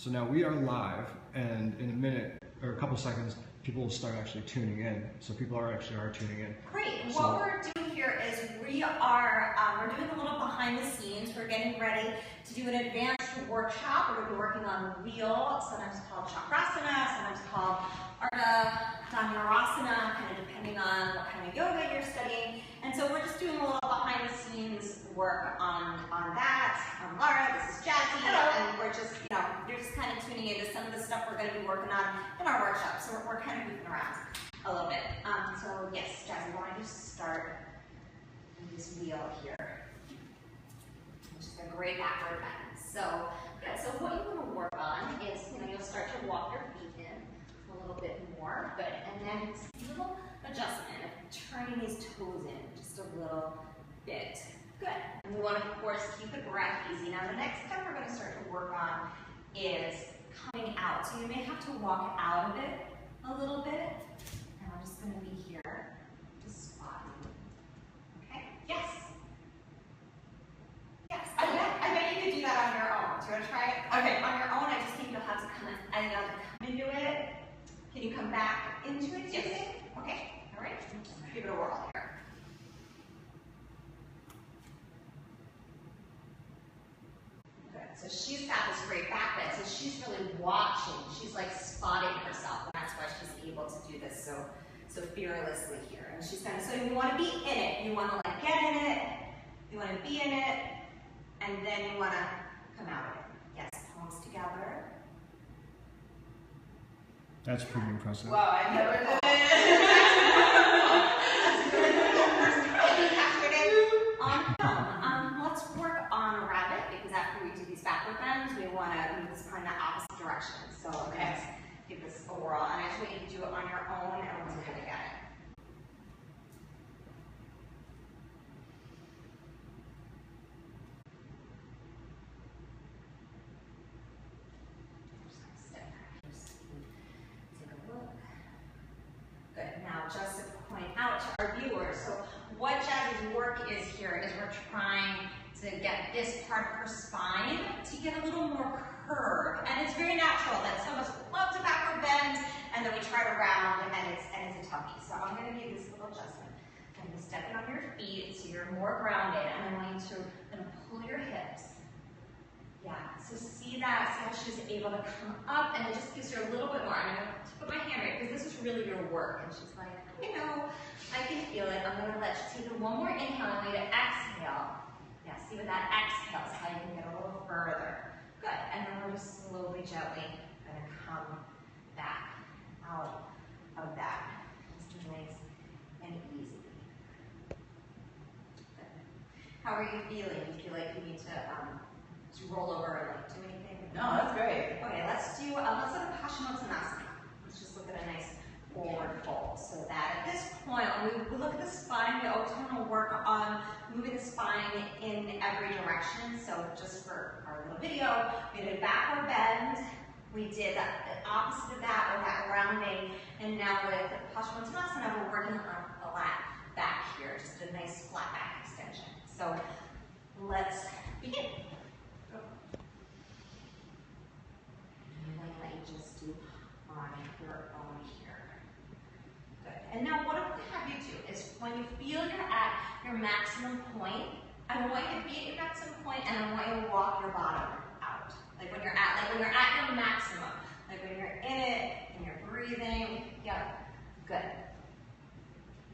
So now we are live, and in a minute or a couple seconds, people will start actually tuning in. So people are tuning in. Great. And what we're doing here is we're doing a little behind the scenes. We're getting ready to do an advanced workshop. We're going to be working on the wheel, sometimes called chakrasana, sometimes called ardha dhanurasana, kind of depending on what kind of yoga you're studying. And so we're just doing a little behind the scenes work on that. I'm Laura, this is Jazzy, and we're just, you're just kind of tuning into some of the stuff we're going to be working on in our workshop. So we're kind of moving around a little bit. So yes, Jazzy, why don't you start with this wheel here, which is a great backward bend. So good. So what you want to work on is, you'll start to walk your feet in a little bit more. Good. And then it's a little adjustment of turning these toes in just a little bit. Good. And we want to, of course, keep the breath easy. Now, the next step we're going to start to work on is coming out. So you may have to walk out of it a little bit. And I'm just going to be here, just spotting. Okay? Yes? Yes. I bet you could do that on your own. Do you want to try it? Okay. On your own, I just think you'll have to come into it. Can you come back into it? Yes. Okay. All right. Give it a whirl here. So she's got this great back bend, so she's really watching. She's like spotting herself, and that's why she's able to do this so fearlessly here. And she's kind of, so you want to be in it. You want to like get in it. You want to be in it, and then you want to come out of it. Yes, palms together. That's pretty impressive. Wow, I never did it. Let's work on rabbit, because after we do these backward bends, we want to move this kind of opposite direction. So let's give this a whirl. And I just want you to do it on your own, and we'll kind of get it. Good. Now, just to point out to our viewers, so what Jazzy's work is here is we're trying to get this part of her spine to get a little more curve. And it's very natural that some of us love to backward bend, and then we try to round, and it's a toughie. So I'm going to give you this little adjustment. I'm going to step in on your feet so you're more grounded, and I want you to pull your hips. Yeah, so see that, see how she's able to come up, and it just gives her a little bit more. I'm going to put my hand right, because this is really your work. And she's like, I can feel it. I'm going to let you take one more inhale. I want you to exhale. Yeah, see with that exhale is how you can get a little further. Good, and then we're just slowly, gently going to come back out of that. Just nice and easy. Good. How are you feeling? Do you feel like you need to roll over or like do anything? No, that's great. Okay, let's do a Paschimottanasana. Let's just look at a nice forward fold. So that at this point, when we look at the spine, we always want to work on moving the spine in every direction. So just for our little video, we did a backward bend. We did the opposite of that with that rounding. And now with Paschimottanasana, we're working on a flat back here, just a nice flat back extension. So let's begin. Let you just do on your own here. Good. And now what I'm going to have you do is when you feel you're at your maximum point, I want you to be at your maximum point, and I want you to walk your bottom out. Like when you're at your maximum. Like when you're in it and you're breathing. Yep. Good.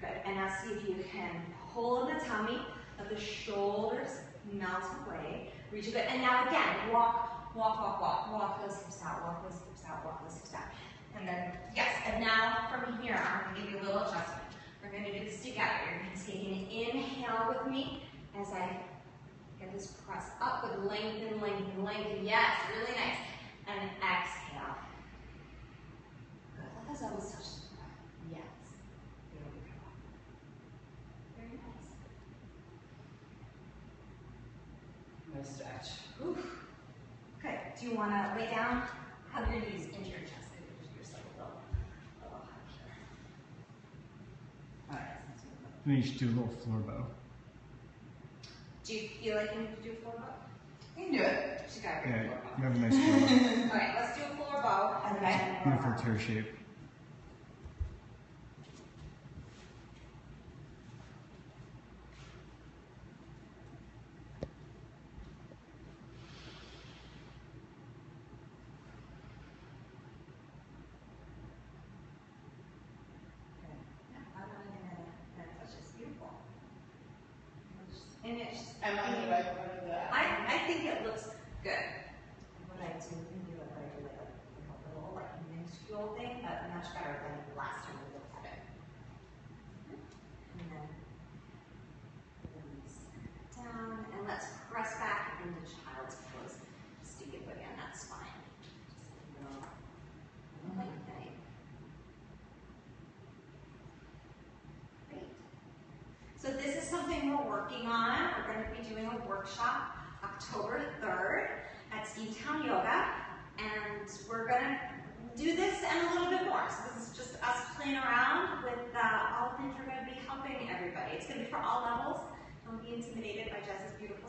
Good. And now see if you can pull in the tummy, let the shoulders melt away. Reach a bit. And now again, walk those hips out, walk those hips out, walk those hips out. And then, yes, and now from here, I'm going to give you a little adjustment. We're going to do this together. You're going to take an inhale with me as I get this press up with lengthen, lengthen, lengthen. Yes, really nice. And exhale. Good. Let those elbows touch the floor. Yes. There we go. Very nice. Nice stretch. Oof. Okay, do you want to lay down? Hug your knees into your chest. Give yourself a little hug here. All right. And then you should do a little floor bow. Do you feel like you need to do a floor bow? You can do it. She got Yeah, your floor bow. you have a nice floor bow. All right, let's Okay. Beautiful tear shape. That's just beautiful. And it's, Am I the right part of that? I think it looks good. What I do, like a little like minuscule thing, but much better than the last time we looked at it. And then release down, and let's press back into child's pose. Just to get again, that's fine. Just a little like thing. Great. So this is something we're working on. We're going to be doing a workshop October 3rd at Steamtown Yoga, and we're going to do this and a little bit more. So this is just us playing around with all the things we're going to be helping everybody. It's going to be for all levels. Don't be intimidated by Jess's beautiful